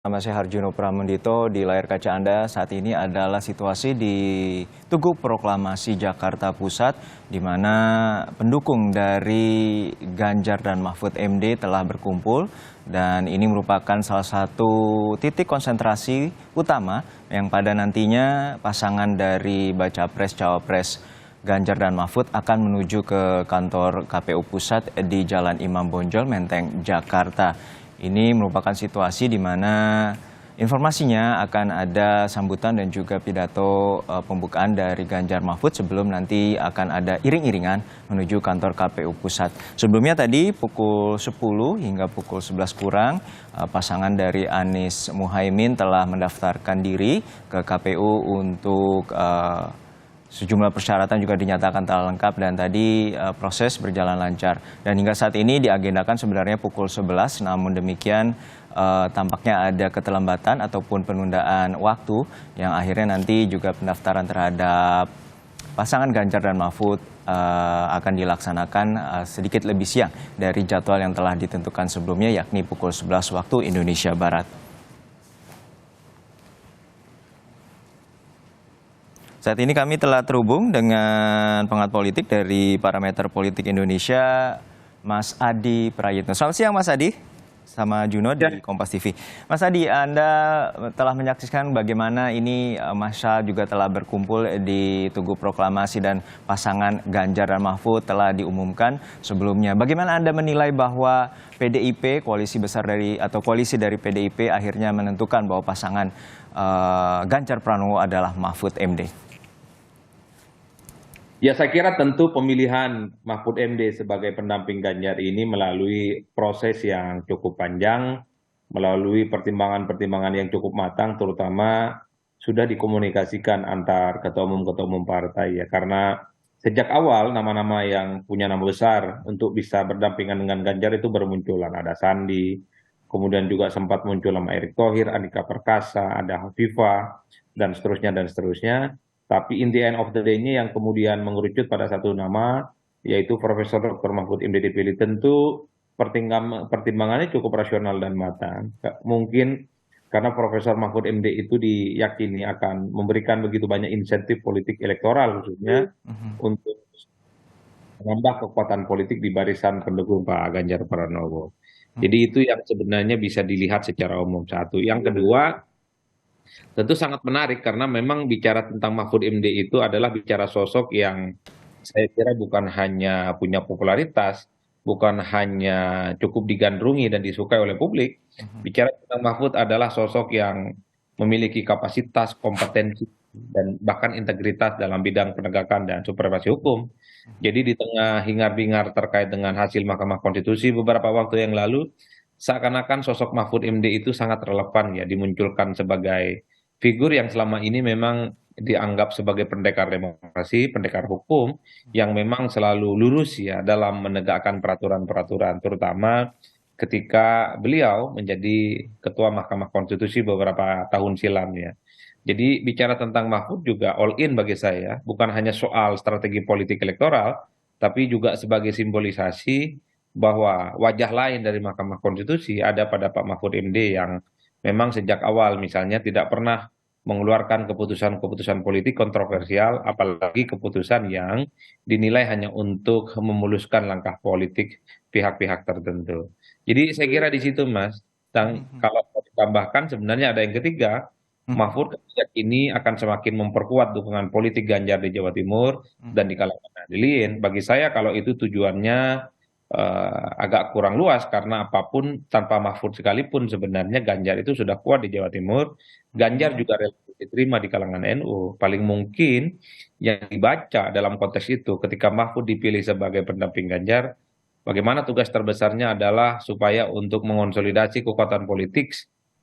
Nama saya Harjuno Pramendito. Di layar kaca Anda saat ini adalah situasi di Tugu Proklamasi Jakarta Pusat, di mana pendukung dari Ganjar dan Mahfud MD telah berkumpul. Dan ini merupakan salah satu titik konsentrasi utama yang pada nantinya pasangan dari Baca Pres Cawapres Ganjar dan Mahfud akan menuju ke kantor KPU Pusat di Jalan Imam Bonjol, Menteng, Jakarta. Ini merupakan situasi di mana informasinya akan ada sambutan dan juga pidato pembukaan dari Ganjar Mahfud sebelum nanti akan ada iring-iringan menuju kantor KPU Pusat. Sebelumnya tadi pukul 10 hingga pukul 11 kurang, pasangan dari Anies Muhaimin telah mendaftarkan diri ke KPU untuk sejumlah persyaratan juga dinyatakan telah lengkap dan tadi proses berjalan lancar. Dan hingga saat ini diagendakan sebenarnya pukul 11, namun demikian tampaknya ada keterlambatan ataupun penundaan waktu yang akhirnya nanti juga pendaftaran terhadap pasangan Ganjar dan Mahfud akan dilaksanakan sedikit lebih siang dari jadwal yang telah ditentukan sebelumnya, yakni pukul 11 waktu Indonesia Barat. Saat ini kami telah terhubung dengan pengamat politik dari Parameter Politik Indonesia, Mas Adi Prayitno. Selamat siang Mas Adi, sama Juno di Kompas TV. Mas Adi, Anda telah menyaksikan bagaimana ini massa juga telah berkumpul di Tugu Proklamasi dan pasangan Ganjar dan Mahfud telah diumumkan sebelumnya. Bagaimana Anda menilai bahwa PDIP, koalisi dari PDIP akhirnya menentukan bahwa pasangan Ganjar Pranowo adalah Mahfud MD? Ya, saya kira tentu pemilihan Mahfud MD sebagai pendamping Ganjar ini melalui proses yang cukup panjang, melalui pertimbangan-pertimbangan yang cukup matang, terutama sudah dikomunikasikan antar ketua umum partai ya. Karena sejak awal nama-nama yang punya nama besar untuk bisa berdampingan dengan Ganjar itu bermunculan. Ada Sandi, kemudian juga sempat muncul nama Erick Thohir, Andika Perkasa, ada Hovifah, dan seterusnya dan seterusnya. Tapi in the end of the day-nya yang kemudian mengerucut pada satu nama, yaitu Profesor Dr. Mahfud MD dipilih. Tentu pertimbangannya cukup rasional dan matang. Mungkin karena Profesor Mahfud MD itu diyakini akan memberikan begitu banyak insentif politik elektoral khususnya untuk menambah kekuatan politik di barisan pendukung Pak Ganjar Pranowo. Jadi itu yang sebenarnya bisa dilihat secara umum. Satu. Yang kedua, tentu sangat menarik karena memang bicara tentang Mahfud MD itu adalah bicara sosok yang saya kira bukan hanya punya popularitas, bukan hanya cukup digandrungi dan disukai oleh publik. Bicara tentang Mahfud adalah sosok yang memiliki kapasitas, kompetensi, dan bahkan integritas dalam bidang penegakan dan supremasi hukum. Jadi di tengah hingar-bingar terkait dengan hasil Mahkamah Konstitusi beberapa waktu yang lalu, seakan-akan sosok Mahfud MD itu sangat relevan ya dimunculkan sebagai figur yang selama ini memang dianggap sebagai pendekar demokrasi, pendekar hukum yang memang selalu lurus ya dalam menegakkan peraturan-peraturan, terutama ketika beliau menjadi ketua Mahkamah Konstitusi beberapa tahun silam ya. Jadi bicara tentang Mahfud juga all in bagi saya, bukan hanya soal strategi politik elektoral, tapi juga sebagai simbolisasi bahwa wajah lain dari Mahkamah Konstitusi ada pada Pak Mahfud MD yang memang sejak awal misalnya tidak pernah mengeluarkan keputusan-keputusan politik kontroversial, apalagi keputusan yang dinilai hanya untuk memuluskan langkah politik pihak-pihak tertentu. Jadi saya kira di situ Mas, dan kalau mau ditambahkan sebenarnya ada yang ketiga, Mahfud ini akan semakin memperkuat dukungan politik Ganjar di Jawa Timur dan di kalangan Nahdliin. Bagi saya kalau itu tujuannya agak kurang luas karena apapun tanpa Mahfud sekalipun sebenarnya Ganjar itu sudah kuat di Jawa Timur. Ganjar juga relatif diterima di kalangan NU. Paling mungkin yang dibaca dalam konteks itu ketika Mahfud dipilih sebagai pendamping Ganjar, bagaimana tugas terbesarnya adalah supaya untuk mengonsolidasi kekuatan politik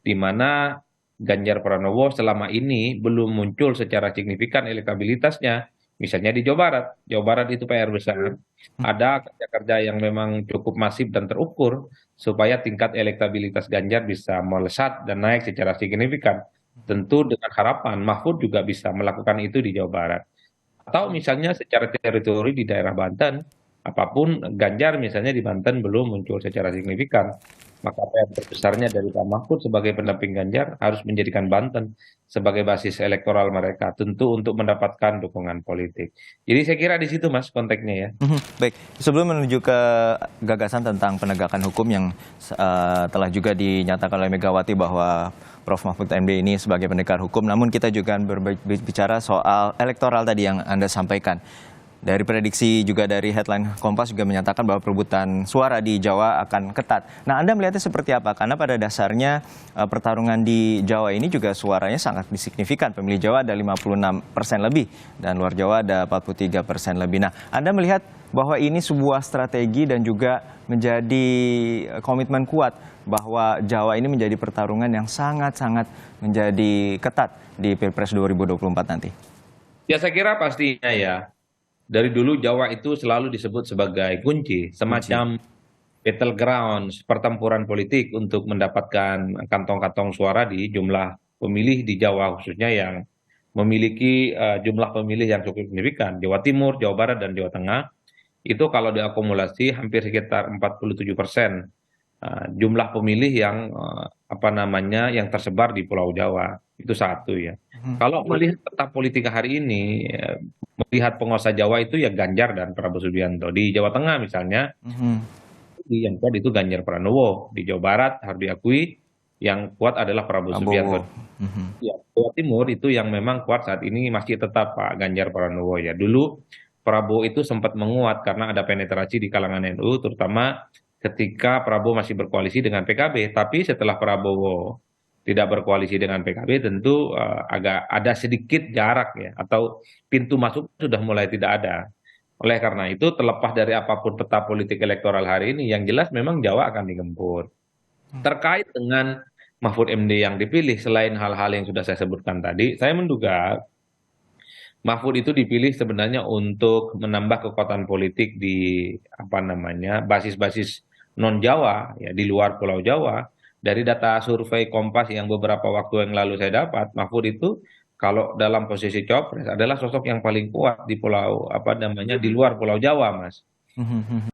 di mana Ganjar Pranowo selama ini belum muncul secara signifikan elektabilitasnya. Misalnya di Jawa Barat. Jawa Barat itu PR besar. Ada kerja-kerja yang memang cukup masif dan terukur supaya tingkat elektabilitas Ganjar bisa melesat dan naik secara signifikan. Tentu dengan harapan Mahfud juga bisa melakukan itu di Jawa Barat. Atau misalnya secara teritori di daerah Banten, apapun Ganjar misalnya di Banten belum muncul secara signifikan. maka PR terbesarnya dari Pak Mahfud sebagai pendamping Ganjar harus menjadikan Banten sebagai basis elektoral mereka, tentu untuk mendapatkan dukungan politik. Jadi saya kira di situ Mas konteksnya ya. Baik, sebelum menuju ke gagasan tentang penegakan hukum yang telah juga dinyatakan oleh Megawati bahwa Prof. Mahfud MD ini sebagai pendekar hukum, namun kita juga berbicara soal elektoral tadi yang Anda sampaikan. Dari prediksi juga dari headline Kompas juga menyatakan bahwa perebutan suara di Jawa akan ketat. Nah, Anda melihatnya seperti apa? Karena pada dasarnya pertarungan di Jawa ini juga suaranya sangat signifikan. Pemilih Jawa ada 56% lebih dan luar Jawa ada 43% lebih. Nah, Anda melihat bahwa ini sebuah strategi dan juga menjadi komitmen kuat bahwa Jawa ini menjadi pertarungan yang sangat-sangat menjadi ketat di Pilpres 2024 nanti. Ya saya kira pastinya ya. Dari dulu Jawa itu selalu disebut sebagai kunci, semacam battleground, pertempuran politik untuk mendapatkan kantong-kantong suara di jumlah pemilih di Jawa khususnya yang memiliki jumlah pemilih yang cukup signifikan. Jawa Timur, Jawa Barat, dan Jawa Tengah itu kalau diakumulasi hampir sekitar 47% jumlah pemilih yang apa namanya yang tersebar di Pulau Jawa. Itu satu ya. Kalau melihat peta politik hari ini, melihat penguasa Jawa itu ya Ganjar dan Prabowo Subianto. Di Jawa Tengah misalnya, yang kuat itu Ganjar Pranowo. Di Jawa Barat harus diakui yang kuat adalah Prabowo Subianto. Ya, Jawa Timur itu yang memang kuat saat ini masih tetap Pak Ganjar Pranowo ya. Dulu Prabowo itu sempat menguat karena ada penetrasi di kalangan NU, terutama ketika Prabowo masih berkoalisi dengan PKB. Tapi setelah Prabowo tidak berkoalisi dengan PKB, tentu agak ada sedikit jarak ya, atau pintu masuk sudah mulai tidak ada. Oleh karena itu, terlepas dari apapun peta politik elektoral hari ini, yang jelas memang Jawa akan digempur. Terkait dengan Mahfud MD yang dipilih, selain hal-hal yang sudah saya sebutkan tadi, saya menduga Mahfud itu dipilih sebenarnya untuk menambah kekuatan politik di apa namanya basis-basis non Jawa ya di luar Pulau Jawa. Dari data survei Kompas yang beberapa waktu yang lalu saya dapat, Mahfud itu kalau dalam posisi cawapres adalah sosok yang paling kuat di pulau apa namanya di luar Pulau Jawa, Mas.